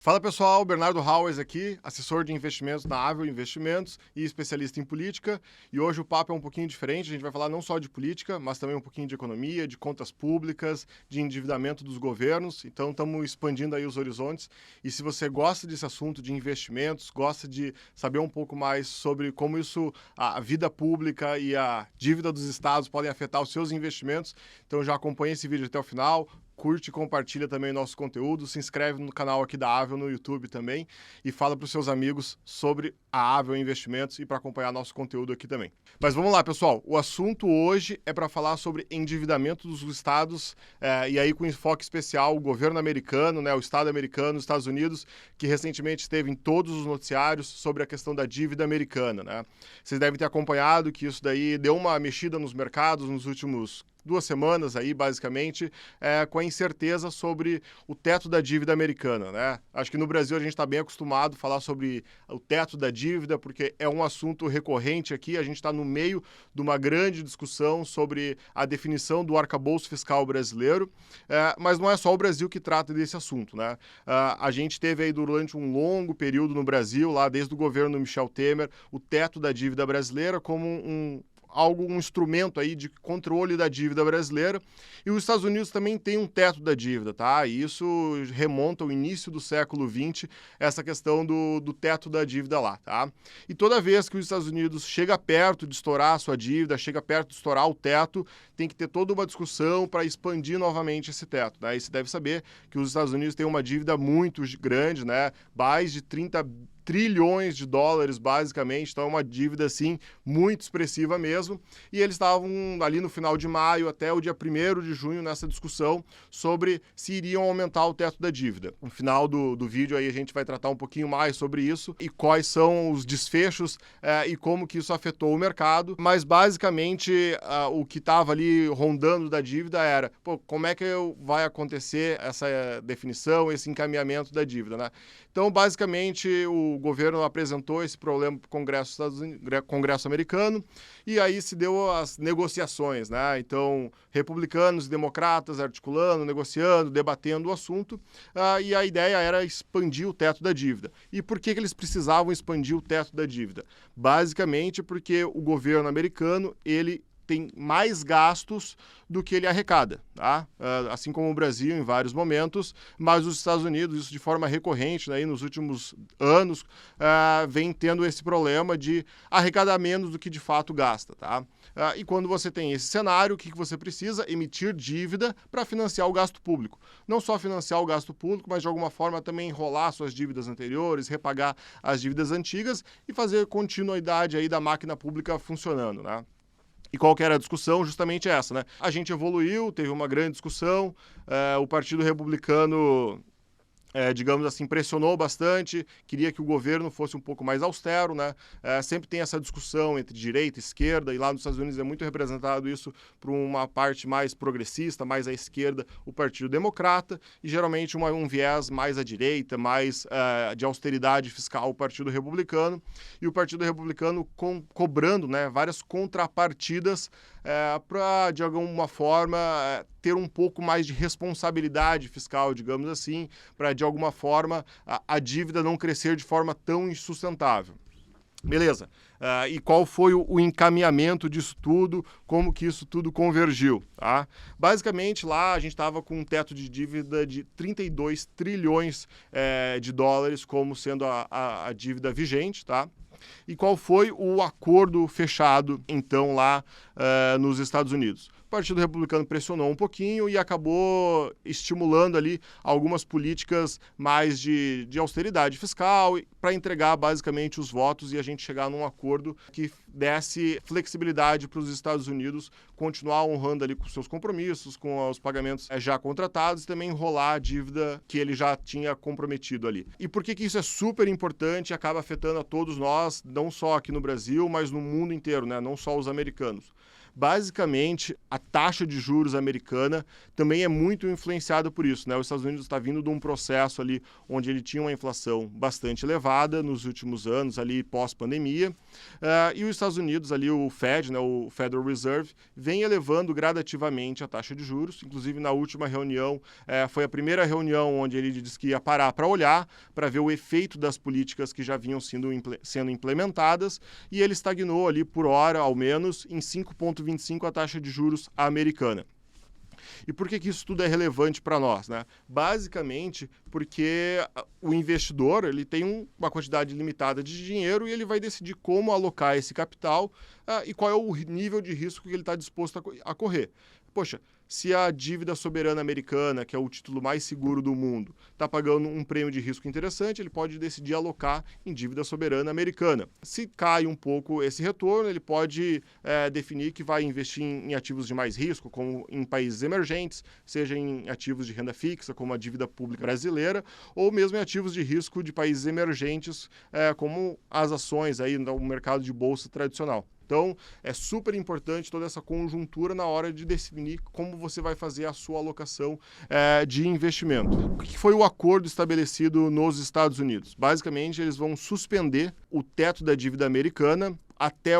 Fala pessoal, Bernardo Hauers aqui, assessor de investimentos na Avel Investimentos e especialista em política. E hoje o papo é um pouquinho diferente, a gente vai falar não só de política, mas também um pouquinho de economia, de contas públicas, de endividamento dos governos. Então estamos expandindo aí os horizontes. E se você gosta desse assunto de investimentos, gosta de saber um pouco mais sobre como isso, a vida pública e a dívida dos estados podem afetar os seus investimentos, então já acompanhe esse vídeo até o final. Curte e compartilha também o nosso conteúdo, se inscreve no canal aqui da Avel no YouTube também e fala para os seus amigos sobre a Avel Investimentos e para acompanhar nosso conteúdo aqui também. Mas vamos lá, pessoal. O assunto hoje é para falar sobre endividamento dos estados e aí com enfoque especial o governo americano, o estado americano, os Estados Unidos, que recentemente esteve em todos os noticiários sobre a questão da dívida americana, né? Vocês devem ter acompanhado que isso daí deu uma mexida nos mercados nos últimos 2 semanas aí, basicamente, com a incerteza sobre o teto da dívida americana, né? Acho que no Brasil a gente está bem acostumado a falar sobre o teto da dívida, porque é um assunto recorrente aqui, a gente está no meio de uma grande discussão sobre a definição do arcabouço fiscal brasileiro, mas não é só o Brasil que trata desse assunto, né? A gente teve aí durante um longo período no Brasil, lá desde o governo Michel Temer, o teto da dívida brasileira como um instrumento aí de controle da dívida brasileira, e os Estados Unidos também tem um teto da dívida, tá? E isso remonta ao início do século XX, essa questão do teto da dívida lá, tá? E toda vez que os Estados Unidos chega perto de estourar a sua dívida, chega perto de estourar o teto, tem que ter toda uma discussão para expandir novamente esse teto, né? E você deve saber que os Estados Unidos têm uma dívida muito grande, né? Mais de 30 trilhões de dólares, basicamente, então é uma dívida, assim, muito expressiva mesmo, e eles estavam ali no final de maio até o dia 1º de junho nessa discussão sobre se iriam aumentar o teto da dívida. No final do vídeo aí a gente vai tratar um pouquinho mais sobre isso e quais são os desfechos e como que isso afetou o mercado, mas basicamente o que estava ali rondando da dívida era, como é que vai acontecer essa definição, esse encaminhamento da dívida, né? Então, basicamente, o governo apresentou esse problema para o Congresso americano e aí se deu as negociações, né? Então, republicanos e democratas articulando, negociando, debatendo o assunto e a ideia era expandir o teto da dívida. E por que eles precisavam expandir o teto da dívida? Basicamente porque o governo americano, ele tem mais gastos do que ele arrecada, tá? Assim como o Brasil em vários momentos, mas os Estados Unidos, isso de forma recorrente, né, nos últimos anos, vem tendo esse problema de arrecadar menos do que de fato gasta, tá? E quando você tem esse cenário, o que você precisa? Emitir dívida para financiar o gasto público. Não só financiar o gasto público, mas de alguma forma também enrolar suas dívidas anteriores, repagar as dívidas antigas e fazer continuidade aí da máquina pública funcionando, né? E qual que era a discussão? Justamente essa, né? A gente evoluiu, teve uma grande discussão, o Partido Republicano, digamos assim, pressionou bastante, queria que o governo fosse um pouco mais austero, né? Sempre tem essa discussão entre direita e esquerda, e lá nos Estados Unidos é muito representado isso por uma parte mais progressista, mais à esquerda, o Partido Democrata, e geralmente um viés mais à direita, mais de austeridade fiscal, o Partido Republicano, e o Partido Republicano cobrando, né, várias contrapartidas para, de alguma forma, ter um pouco mais de responsabilidade fiscal, digamos assim, para, de alguma forma, a dívida não crescer de forma tão insustentável. Beleza. E qual foi o encaminhamento disso tudo, como que isso tudo convergiu, tá? Basicamente, lá a gente estava com um teto de dívida de 32 trilhões de dólares como sendo a dívida vigente, tá? E qual foi o acordo fechado, então, lá nos Estados Unidos? O Partido Republicano pressionou um pouquinho e acabou estimulando ali algumas políticas mais de austeridade fiscal para entregar basicamente os votos e a gente chegar num acordo que desse flexibilidade para os Estados Unidos continuar honrando ali com seus compromissos, com os pagamentos já contratados e também enrolar a dívida que ele já tinha comprometido ali. E por que isso é super importante e acaba afetando a todos nós, não só aqui no Brasil, mas no mundo inteiro, né? Não só os americanos? Basicamente, a taxa de juros americana também é muito influenciada por isso, né? Os Estados Unidos está vindo de um processo ali onde ele tinha uma inflação bastante elevada nos últimos anos, ali pós-pandemia, e os Estados Unidos, ali o Fed, né, o Federal Reserve, vem elevando gradativamente a taxa de juros. Inclusive, na última reunião, foi a primeira reunião onde ele disse que ia parar para olhar, para ver o efeito das políticas que já vinham sendo implementadas, e ele estagnou ali por hora, ao menos, em 5,25 a taxa de juros americana. E por que isso tudo é relevante para nós, né? Basicamente porque o investidor ele tem uma quantidade limitada de dinheiro e ele vai decidir como alocar esse capital e qual é o nível de risco que ele está disposto a correr. Poxa, se a dívida soberana americana, que é o título mais seguro do mundo, está pagando um prêmio de risco interessante, ele pode decidir alocar em dívida soberana americana. Se cai um pouco esse retorno, ele pode definir que vai investir em ativos de mais risco, como em países emergentes, seja em ativos de renda fixa, como a dívida pública brasileira, ou mesmo em ativos de risco de países emergentes, como as ações aí no mercado de bolsa tradicional. Então, é super importante toda essa conjuntura na hora de definir como você vai fazer a sua alocação de investimento. O que foi o acordo estabelecido nos Estados Unidos? Basicamente, eles vão suspender o teto da dívida americana até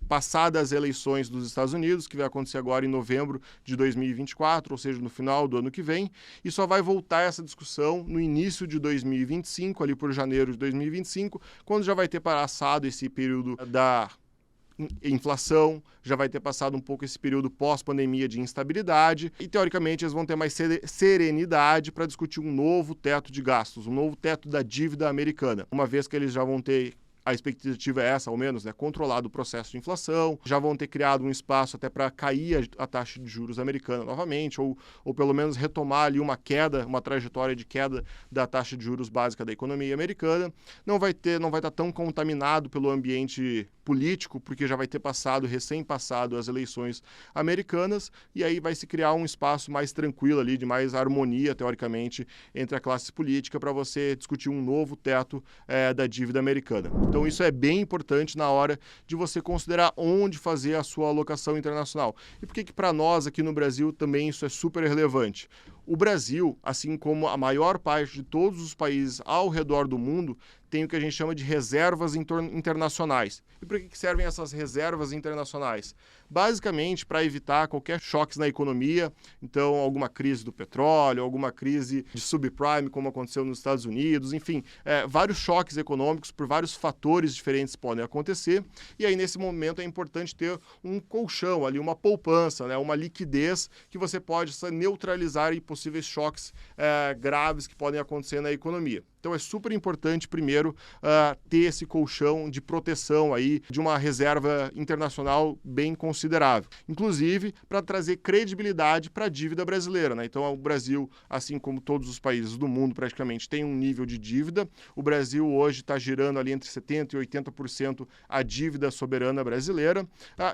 passadas as eleições dos Estados Unidos, que vai acontecer agora em novembro de 2024, ou seja, no final do ano que vem, e só vai voltar essa discussão no início de 2025, ali por janeiro de 2025, quando já vai ter passado esse período da inflação, já vai ter passado um pouco esse período pós-pandemia de instabilidade e, teoricamente, eles vão ter mais serenidade para discutir um novo teto de gastos, um novo teto da dívida americana, uma vez que eles já vão ter, a expectativa é essa, ao menos, né, controlado o processo de inflação, já vão ter criado um espaço até para cair a taxa de juros americana novamente, ou pelo menos retomar ali uma trajetória de queda da taxa de juros básica da economia americana. Não vai estar tão contaminado pelo ambiente político, porque já vai ter recém-passado as eleições americanas, e aí vai se criar um espaço mais tranquilo ali, de mais harmonia, teoricamente, entre a classe política para você discutir um novo teto da dívida americana. Então, isso é bem importante na hora de você considerar onde fazer a sua alocação internacional. E por que para nós aqui no Brasil também isso é super relevante? O Brasil, assim como a maior parte de todos os países ao redor do mundo, tem o que a gente chama de reservas internacionais. E para que servem essas reservas internacionais? Basicamente, para evitar qualquer choque na economia, então alguma crise do petróleo, alguma crise de subprime, como aconteceu nos Estados Unidos, enfim, vários choques econômicos por vários fatores diferentes podem acontecer, e aí nesse momento é importante ter um colchão ali, uma poupança, né, uma liquidez que você pode neutralizar possíveis choques graves que podem acontecer na economia. Então é super importante, primeiro, ter esse colchão de proteção aí de uma reserva internacional bem considerável. Inclusive, para trazer credibilidade para a dívida brasileira, né? Então, o Brasil, assim como todos os países do mundo, praticamente, tem um nível de dívida. O Brasil hoje está girando ali entre 70% e 80% a dívida soberana brasileira.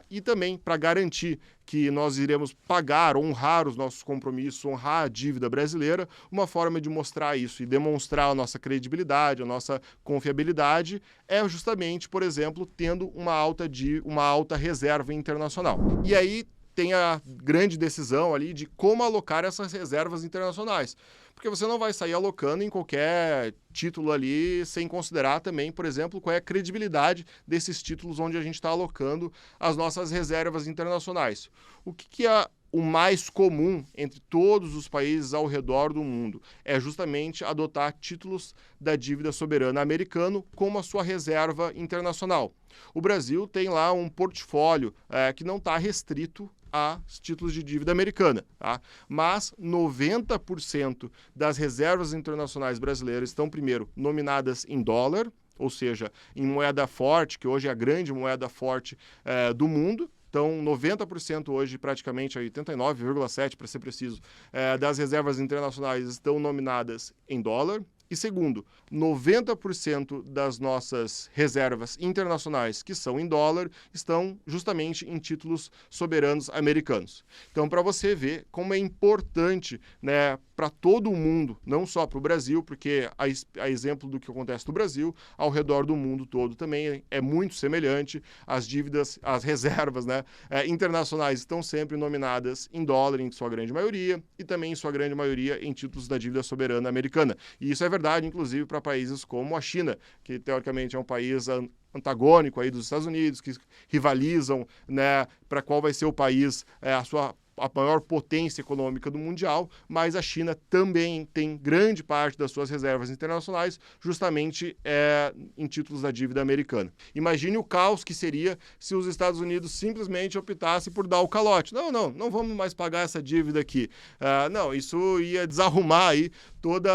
E também, para garantir que nós iremos pagar, honrar os nossos compromissos, honrar a dívida brasileira, uma forma de mostrar isso e demonstrar a nossa credibilidade, a nossa confiabilidade, é justamente, por exemplo, tendo uma alta reserva internacional. E aí tem a grande decisão ali de como alocar essas reservas internacionais. Porque você não vai sair alocando em qualquer título ali sem considerar também, por exemplo, qual é a credibilidade desses títulos onde a gente está alocando as nossas reservas internacionais. O que é o mais comum entre todos os países ao redor do mundo? É justamente adotar títulos da dívida soberana americano como a sua reserva internacional. O Brasil tem lá um portfólio que não está restrito a títulos de dívida americana, tá? Mas 90% das reservas internacionais brasileiras estão, primeiro, nominadas em dólar, ou seja, em moeda forte, que hoje é a grande moeda forte do mundo. Então, 90% hoje, praticamente 89,7% para ser preciso, das reservas internacionais estão nominadas em dólar. E segundo, 90% das nossas reservas internacionais que são em dólar estão justamente em títulos soberanos americanos. Então, para você ver como é importante, né, para todo o mundo, não só para o Brasil, porque a exemplo do que acontece no Brasil, ao redor do mundo todo também é muito semelhante. As dívidas, as reservas, né, internacionais estão sempre nominadas em dólar, em sua grande maioria, e também em sua grande maioria em títulos da dívida soberana americana. E isso é verdade, inclusive, para países como a China, que teoricamente é um país antagônico aí dos Estados Unidos, que rivalizam, né, para qual vai ser o país, a maior potência econômica do mundial, mas a China também tem grande parte das suas reservas internacionais justamente em títulos da dívida americana. Imagine o caos que seria se os Estados Unidos simplesmente optassem por dar o calote. Não vamos mais pagar essa dívida aqui. Não, isso ia desarrumar aí todo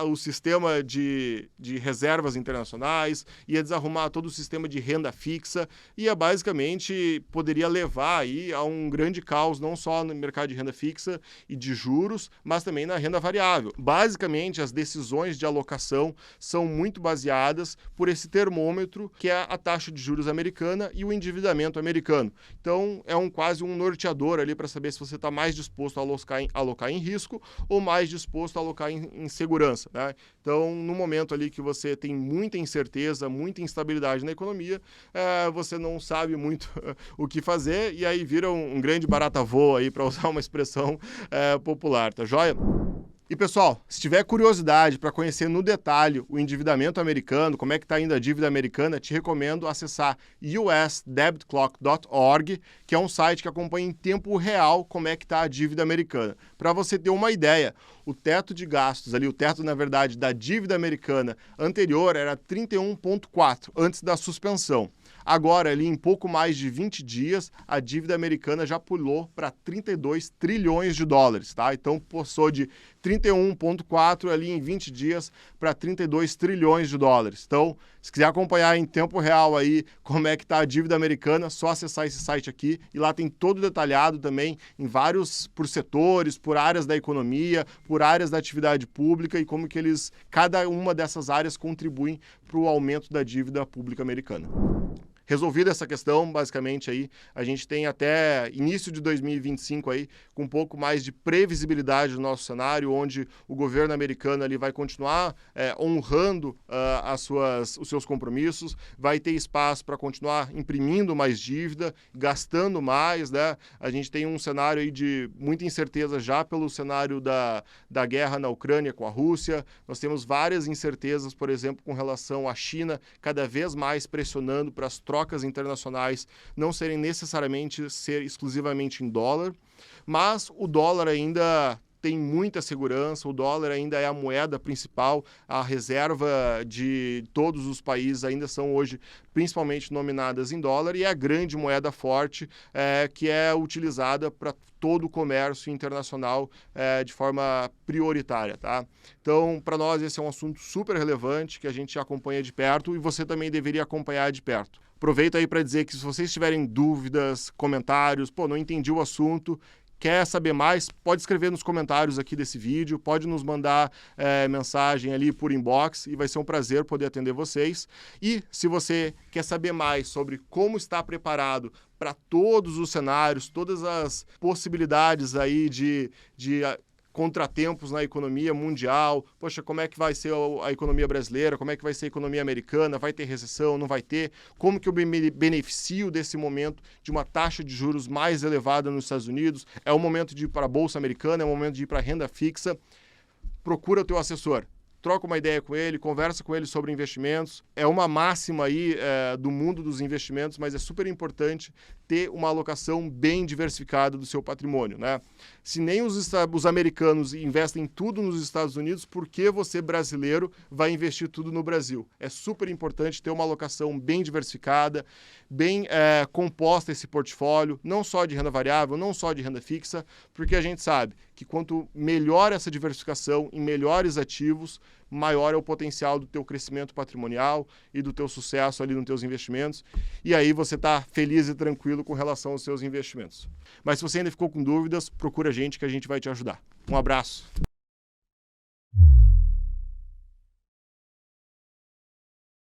o sistema de reservas internacionais, ia desarrumar todo o sistema de renda fixa, ia basicamente poderia levar aí a um grande caos, não só no mercado de renda fixa e de juros, mas também na renda variável. Basicamente, as decisões de alocação são muito baseadas por esse termômetro, que é a taxa de juros americana e o endividamento americano. Então, é quase um norteador ali para saber se você está mais disposto a alocar em risco ou mais disposto a alocar em segurança, né? Então, no momento ali que você tem muita incerteza, muita instabilidade na economia, você não sabe muito o que fazer e aí vira um grande barata voa aí, para usar uma expressão popular, tá joia? E pessoal, se tiver curiosidade para conhecer no detalhe o endividamento americano, como é que está indo a dívida americana, te recomendo acessar usdebtclock.org, que é um site que acompanha em tempo real como é que está a dívida americana. Para você ter uma ideia, o teto de gastos ali, o teto, na verdade, da dívida americana anterior era 31,4 antes da suspensão. Agora, ali em pouco mais de 20 dias, a dívida americana já pulou para 32 trilhões de dólares, tá? Então, passou de 31,4 ali em 20 dias para 32 trilhões de dólares. Então, se quiser acompanhar em tempo real aí como é que está a dívida americana, só acessar esse site aqui e lá tem todo detalhado também em por setores, por áreas da economia, por áreas da atividade pública e como que cada uma dessas áreas contribuem para o aumento da dívida pública americana. Resolvida essa questão, basicamente, aí, a gente tem até início de 2025 aí, com um pouco mais de previsibilidade do nosso cenário, onde o governo americano ali vai continuar honrando os seus compromissos, vai ter espaço para continuar imprimindo mais dívida, gastando mais, né? A gente tem um cenário aí de muita incerteza já pelo cenário da guerra na Ucrânia com a Rússia. Nós temos várias incertezas, por exemplo, com relação à China, cada vez mais pressionando para as trocas internacionais não serem necessariamente exclusivamente em dólar, mas o dólar ainda tem muita segurança, o dólar ainda é a moeda principal, a reserva de todos os países ainda são hoje principalmente nominadas em dólar e é a grande moeda forte que é utilizada para todo o comércio internacional de forma prioritária, tá? Então, para nós esse é um assunto super relevante que a gente acompanha de perto e você também deveria acompanhar de perto. Aproveito aí para dizer que se vocês tiverem dúvidas, comentários, não entendi o assunto, quer saber mais, pode escrever nos comentários aqui desse vídeo, pode nos mandar mensagem ali por inbox e vai ser um prazer poder atender vocês. E se você quer saber mais sobre como estar preparado para todos os cenários, todas as possibilidades aí de contratempos na economia mundial, como é que vai ser a economia brasileira, como é que vai ser a economia americana, vai ter recessão, não vai ter, como que eu me beneficio desse momento de uma taxa de juros mais elevada nos Estados Unidos, é o momento de ir para a Bolsa Americana, é o momento de ir para a renda fixa, procura o teu assessor. Troca uma ideia com ele, conversa com ele sobre investimentos. É uma máxima aí do mundo dos investimentos, mas é super importante ter uma alocação bem diversificada do seu patrimônio, né? Se nem os americanos investem tudo nos Estados Unidos, por que você, brasileiro, vai investir tudo no Brasil? É super importante ter uma alocação bem diversificada, bem composta esse portfólio, não só de renda variável, não só de renda fixa, porque a gente sabe que quanto melhor essa diversificação em melhores ativos, maior é o potencial do teu crescimento patrimonial e do teu sucesso ali nos teus investimentos. E aí você está feliz e tranquilo com relação aos seus investimentos. Mas se você ainda ficou com dúvidas, procura a gente que a gente vai te ajudar. Um abraço.